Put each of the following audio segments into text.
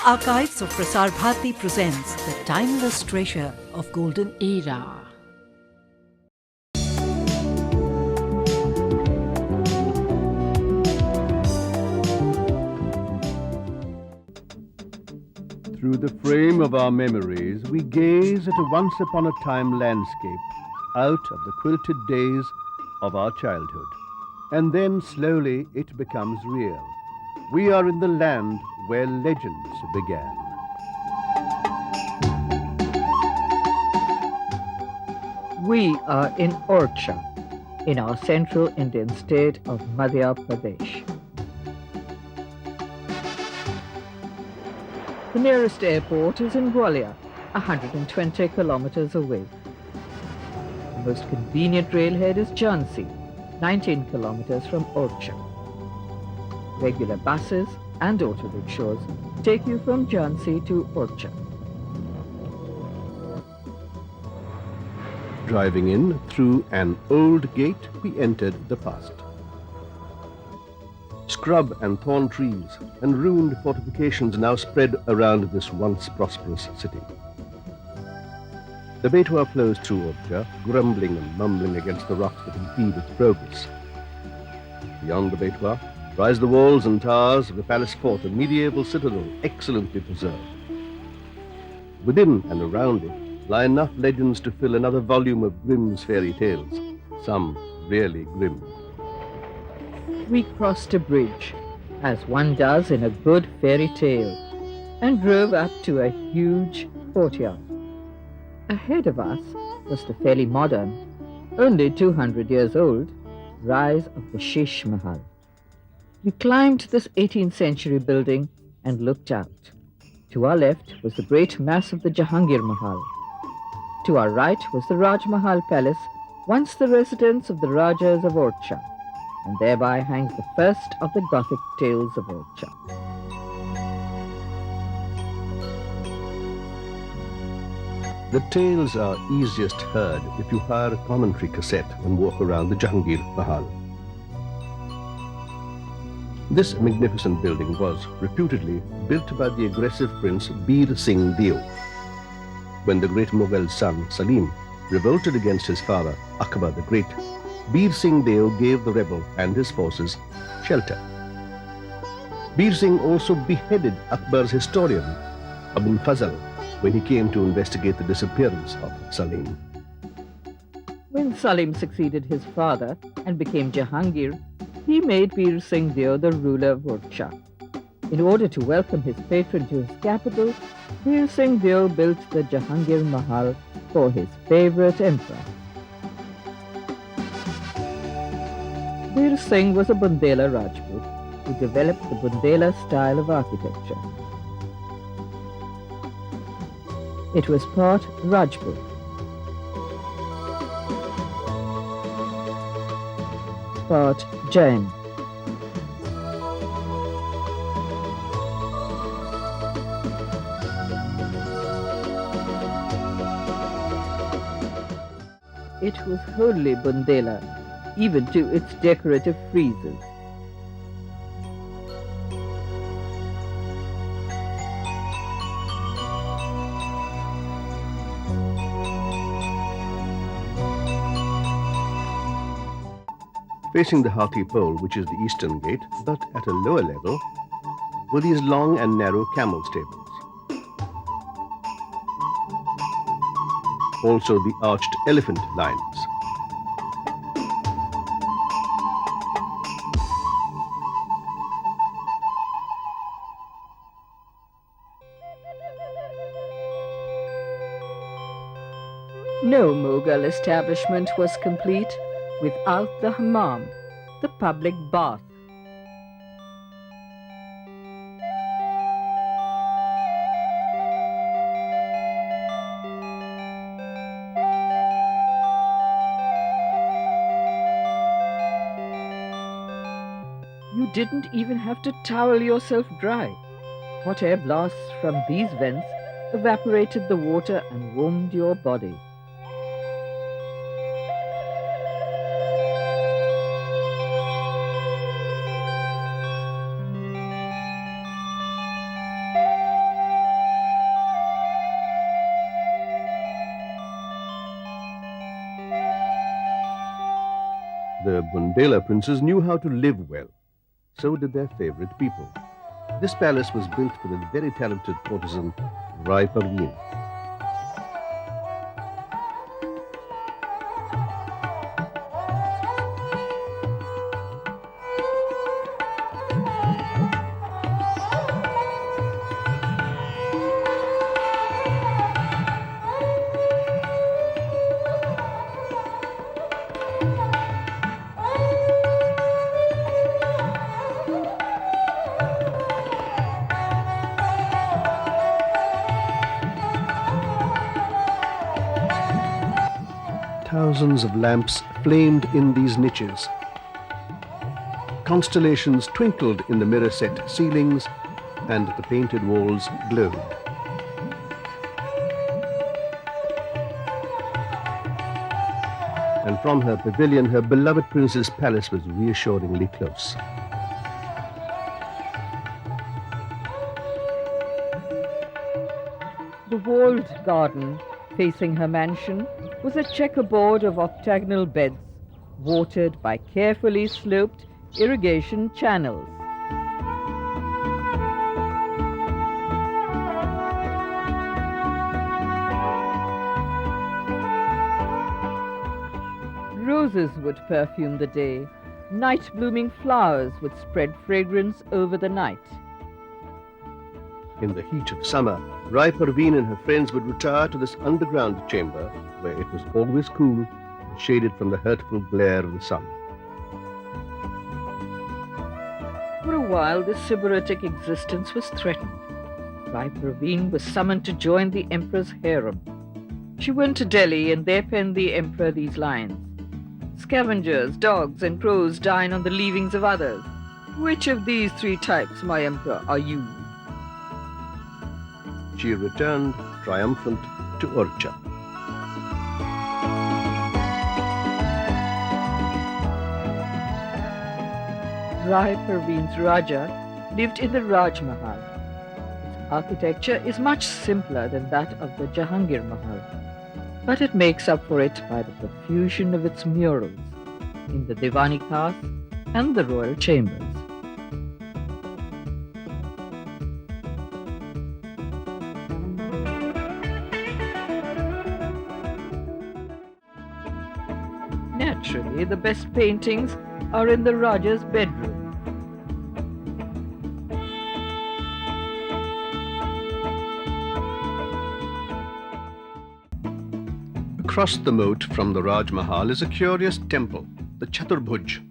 Archives of Prasar Bharati presents the timeless treasure of golden era. Through the frame of our memories, we gaze at a once-upon-a-time landscape out of the quilted days of our childhood. And then slowly it becomes real. We are in the land where legends began. We are in Orchha, in our central Indian state of Madhya Pradesh. The nearest airport is in Gwalior, 120 kilometers away. The most convenient railhead is Jhansi, 19 kilometers from Orchha. Regular buses and auto rickshaws take you from Jhansi to Orchha. Driving in through an old gate, we entered the past. Scrub and thorn trees and ruined fortifications now spread around this once prosperous city. The Betwa flows through Orchha, grumbling and mumbling against the rocks that impede its progress. Beyond the Betwa rise the walls and towers of the palace fort, a medieval citadel excellently preserved. Within and around it lie enough legends to fill another volume of Grimm's fairy tales, some really grim. We crossed a bridge, as one does in a good fairy tale, and drove up to a huge courtyard. Ahead of us was the fairly modern, only 200 years old, rise of the Sheesh Mahal. We climbed this 18th century building and looked out. To our left was the great mass of the Jahangir Mahal. To our right was the Raj Mahal Palace, once the residence of the Rajas of Orchha, and thereby hangs the first of the Gothic tales of Orchha. The tales are easiest heard if you hire a commentary cassette and walk around the Jahangir Mahal. This magnificent building was reputedly built by the aggressive prince Bir Singh Deo. When the great Mughal son Salim revolted against his father Akbar the Great, Bir Singh Deo gave the rebel and his forces shelter. Bir Singh also beheaded Akbar's historian Abul Fazl when he came to investigate the disappearance of Salim. When Salim succeeded his father and became Jahangir, he made Bir Singh Deo the ruler of Orchha. In order to welcome his patron to his capital, Bir Singh Deo built the Jahangir Mahal for his favorite emperor. Bir Singh was a Bundela Rajput who developed the Bundela style of architecture. It was part Rajput, part Jain. It was wholly Bundela, even to its decorative friezes. Facing the Hathi Pole, which is the eastern gate, but at a lower level, were these long and narrow camel stables. Also the arched elephant lines. No Mughal establishment was complete without the hammam, the public bath. You didn't even have to towel yourself dry. Hot air blasts from these vents evaporated the water and warmed your body. The Bundela princes knew how to live well. So did their favorite people. This palace was built for the very talented courtesan Rai Parveen. Thousands of lamps flamed in these niches. Constellations twinkled in the mirror-set ceilings, and the painted walls glowed. And from her pavilion, her beloved prince's palace was reassuringly close. The walled garden facing her mansion was a checkerboard of octagonal beds, watered by carefully sloped irrigation channels. Roses would perfume the day. Night-blooming flowers would spread fragrance over the night. In the heat of summer, Rai Parveen and her friends would retire to this underground chamber where it was always cool and shaded from the hurtful glare of the sun. For a while, this sybaritic existence was threatened. Rai Parveen was summoned to join the emperor's harem. She went to Delhi and there penned the emperor these lines. Scavengers, dogs and crows dine on the leavings of others. Which of these three types, my emperor, are you? She returned triumphant to Orchha. Rai Parveen's Raja lived in the Raj Mahal. Its architecture is much simpler than that of the Jahangir Mahal, but it makes up for it by the profusion of its murals in the Diwani Khas and the royal chambers. Naturally, the best paintings are in the Raja's bedroom. Across the moat from the Raj Mahal is a curious temple, the Chaturbhuj.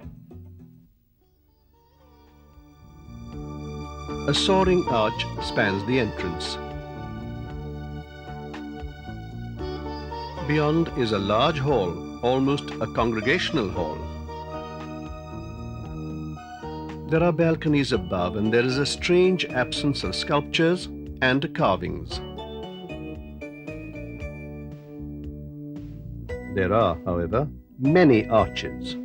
A soaring arch spans the entrance. Beyond is a large hall, almost a congregational hall. There are balconies above, and there is a strange absence of sculptures and carvings. There are, however, many arches.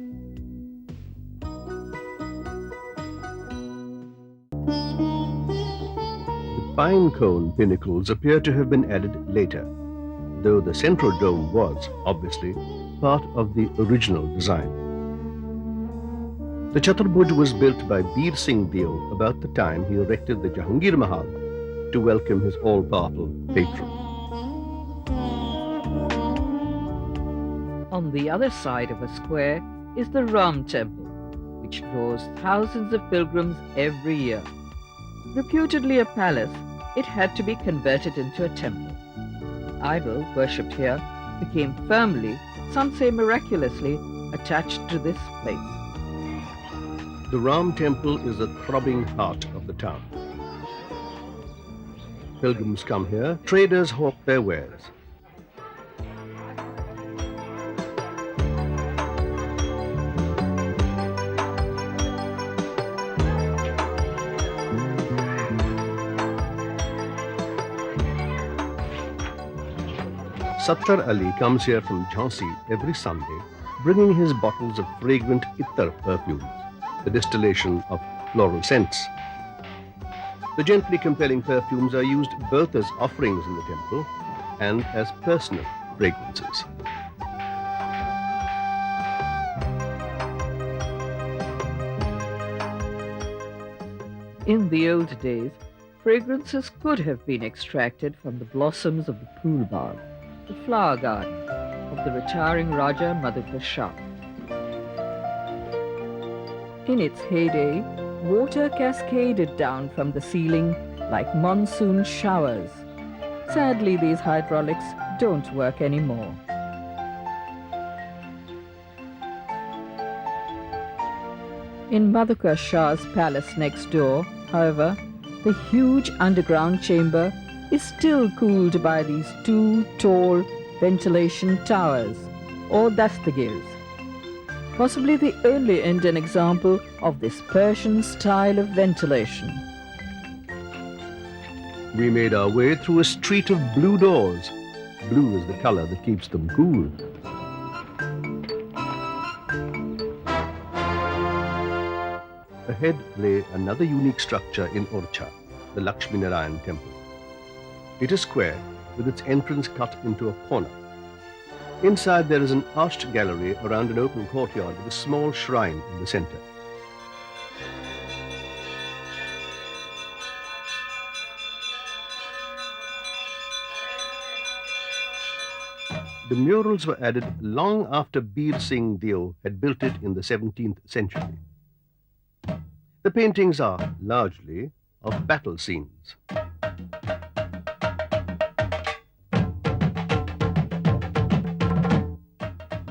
The pine cone pinnacles appear to have been added later, though the central dome was, obviously, part of the original design. The Chaturbhuj was built by Bir Singh Deo about the time he erected the Jahangir Mahal to welcome his all-powerful patron. On the other side of a square is the Ram Temple, which draws thousands of pilgrims every year. Reputedly a palace, it had to be converted into a temple. The idol worshipped here became firmly, some say miraculously, attached to this place. The Ram Temple is the throbbing heart of the town. Pilgrims come here, traders hawk their wares. Satdhara Ali comes here from Jhansi every Sunday, bringing his bottles of fragrant ittar perfumes, the distillation of floral scents. The gently compelling perfumes are used both as offerings in the temple and as personal fragrances. In the old days, fragrances could have been extracted from the blossoms of the pool bag, the flower garden of the retiring Raja Madhya Shah. In its heyday, water cascaded down from the ceiling like monsoon showers. Sadly, these hydraulics don't work anymore. In Madhya Shah's palace next door, however, the huge underground chamber is still cooled by these two tall ventilation towers, or dastagirs, possibly the only Indian example of this Persian style of ventilation. We made our way through a street of blue doors. Blue is the color that keeps them cool. Ahead lay another unique structure in Orchha, the Lakshmi Narayan temple. It is square, with its entrance cut into a corner. Inside there is an arched gallery around an open courtyard with a small shrine in the center. The murals were added long after Bir Singh Deo had built it in the 17th century. The paintings are largely of battle scenes.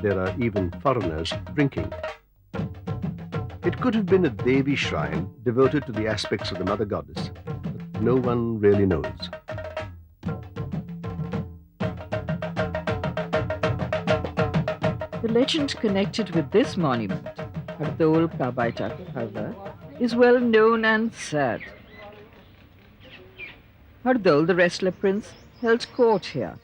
There are even foreigners drinking. It could have been a Devi shrine devoted to the aspects of the mother goddess, but no one really knows. The legend connected with this monument, Hardol Ka Baitak, however, is well known and sad. Hardol, the wrestler prince, held court here.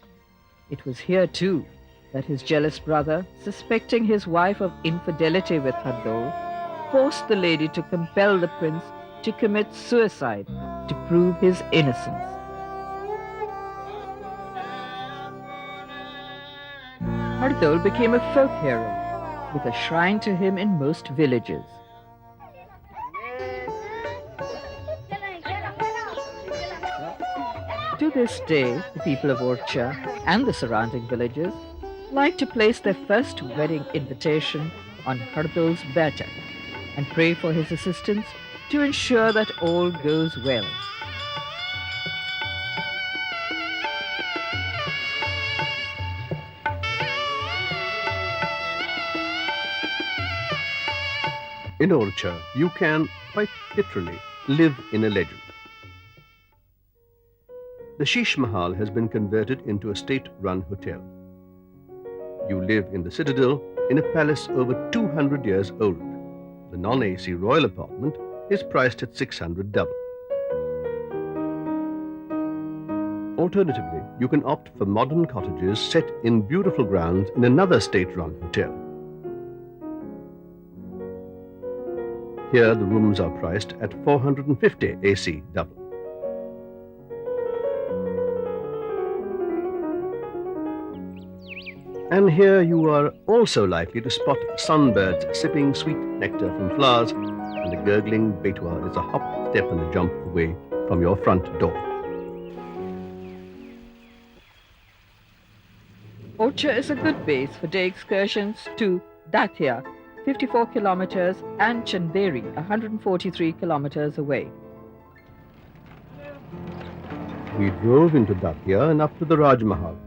It was here too that his jealous brother, suspecting his wife of infidelity with Hardol, forced the lady to compel the prince to commit suicide to prove his innocence. Hardol became a folk hero, with a shrine to him in most villages. To this day, the people of Orchha and the surrounding villages like to place their first wedding invitation on Hardol's Baitak and pray for his assistance to ensure that all goes well. In Orchha, you can, quite literally, live in a legend. The Sheesh Mahal has been converted into a state-run hotel. You live in the citadel in a palace over 200 years old. The non-AC royal apartment is priced at 600 double. Alternatively, you can opt for modern cottages set in beautiful grounds in another state-run hotel. Here the rooms are priced at 450 AC double. And here you are also likely to spot sunbirds sipping sweet nectar from flowers, and the gurgling Betwa is a hop, step and a jump away from your front door. Orchha is a good base for day excursions to Datia, 54 kilometers, and Chanderi, 143 kilometers away. We drove into Datia and up to the Raj Mahal.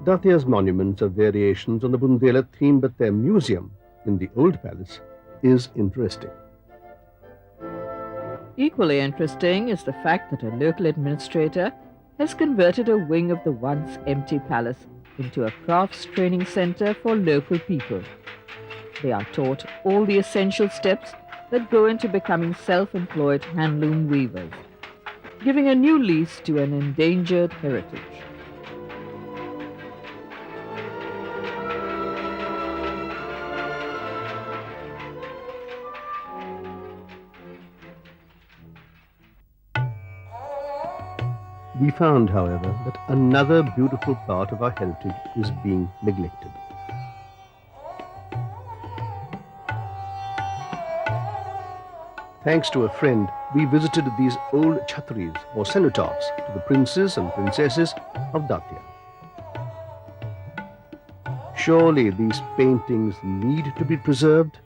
Datia's monuments are variations on the Bundela theme, but their museum in the old palace is interesting. Equally interesting is the fact that a local administrator has converted a wing of the once empty palace into a crafts training center for local people. They are taught all the essential steps that go into becoming self-employed handloom weavers, giving a new lease to an endangered heritage. We found, however, that another beautiful part of our heritage is being neglected. Thanks to a friend, we visited these old chhatris or cenotaphs to the princes and princesses of Datia. Surely these paintings need to be preserved?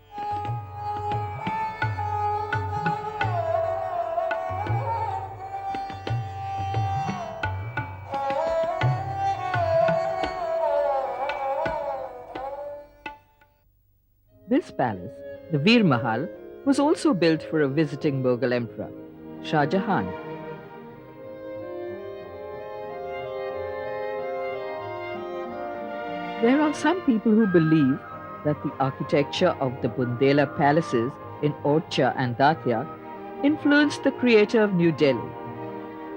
This palace, the Veer Mahal, was also built for a visiting Mughal emperor, Shah Jahan. There are some people who believe that the architecture of the Bundela palaces in Orchha and Datia influenced the creator of New Delhi.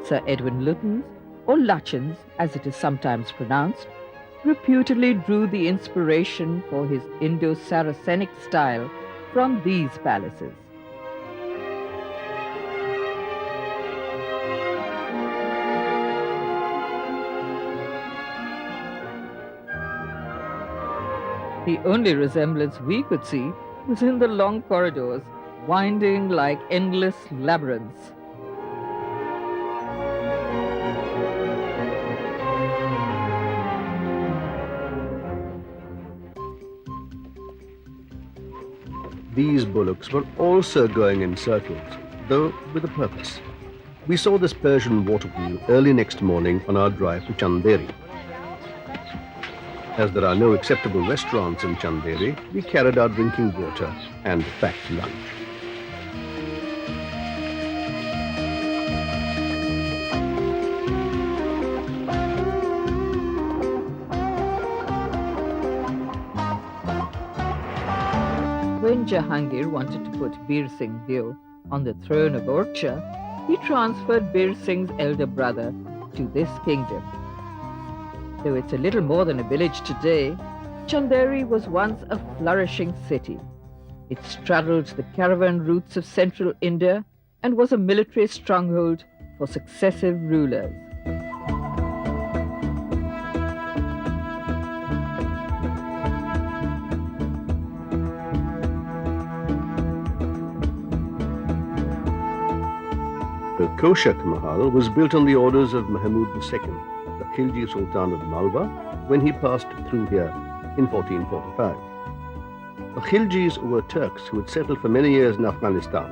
Sir Edwin Lutyens, or Lutyens as it is sometimes pronounced, reputedly drew the inspiration for his Indo-Saracenic style from these palaces. The only resemblance we could see was in the long corridors, winding like endless labyrinths. These bullocks were also going in circles, though with a purpose. We saw this Persian water wheel early next morning on our drive to Chanderi. As there are no acceptable restaurants in Chanderi, we carried our drinking water and packed lunch. When Jahangir wanted to put Bir Singh Deo on the throne of Orchha, he transferred Bir Singh's elder brother to this kingdom. Though it's a little more than a village today, Chanderi was once a flourishing city. It straddled the caravan routes of central India and was a military stronghold for successive rulers. The Koshak Mahal was built on the orders of Mahmud II, the Khilji Sultan of Malwa, when he passed through here in 1445. The Khiljis were Turks who had settled for many years in Afghanistan,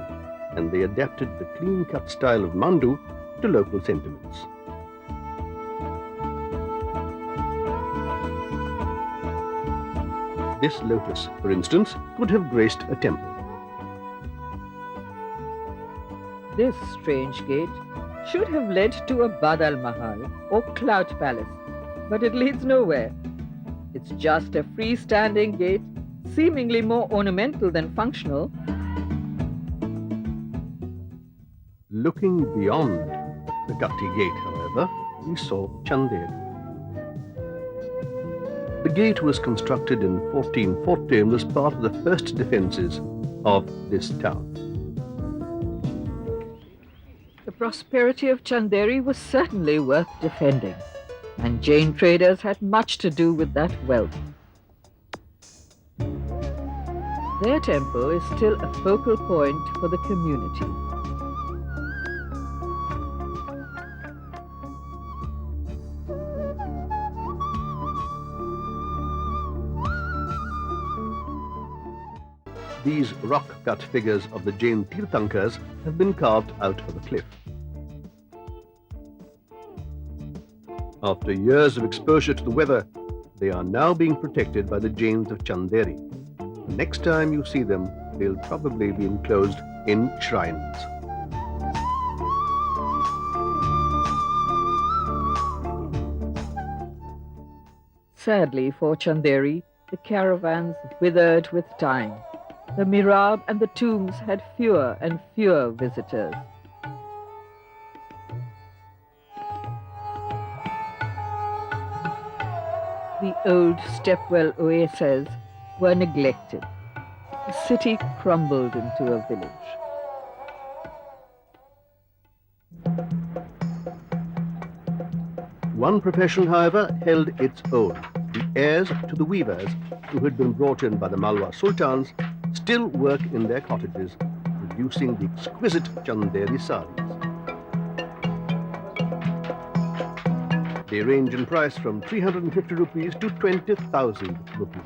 and they adapted the clean-cut style of Mandu to local sentiments. This lotus, for instance, could have graced a temple. This strange gate should have led to a Badal Mahal or Clout Palace, but it leads nowhere. It's just a freestanding gate, seemingly more ornamental than functional. Looking beyond the Gatti Gate, however, we saw Chanderi. The gate was constructed in 1440 and was part of the first defences of this town. The prosperity of Chanderi was certainly worth defending, and Jain traders had much to do with that wealth. Their temple is still a focal point for the community. These rock-cut figures of the Jain Tirthankars have been carved out of the cliff. After years of exposure to the weather, they are now being protected by the Jains of Chanderi. The next time you see them, they'll probably be enclosed in shrines. Sadly for Chanderi, the caravans withered with time. The mihrab and the tombs had fewer and fewer visitors. The old stepwell oases were neglected. The city crumbled into a village. One profession, however, held its own. The heirs to the weavers, who had been brought in by the Malwa sultans, still work in their cottages, producing the exquisite Chanderi saris. They range in price from 350 rupees to 20,000 rupees.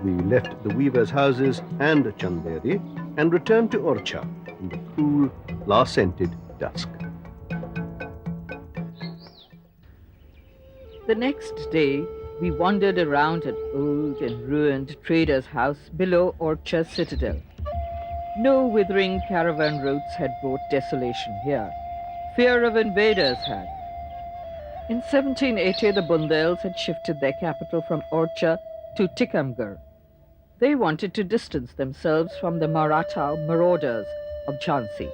We left the weavers' houses and Chanderi and returned to Orchha in the cool, flower-scented dusk. The next day, we wandered around an old and ruined trader's house below Orchha citadel. No withering caravan routes had brought desolation here. Fear of invaders had. In 1780, the Bundels had shifted their capital from Orchha to Tikamgarh. They wanted to distance themselves from the Maratha marauders of Jhansi.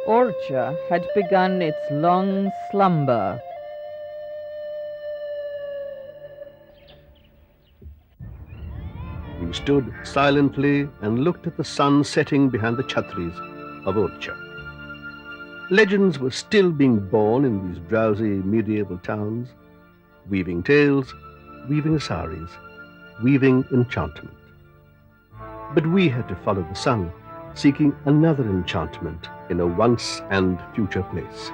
Orchha had begun its long slumber. We stood silently and looked at the sun setting behind the chhatris of Orchha. Legends were still being born in these drowsy medieval towns, weaving tales, weaving saris, weaving enchantment. But we had to follow the sun, seeking another enchantment in a once and future place.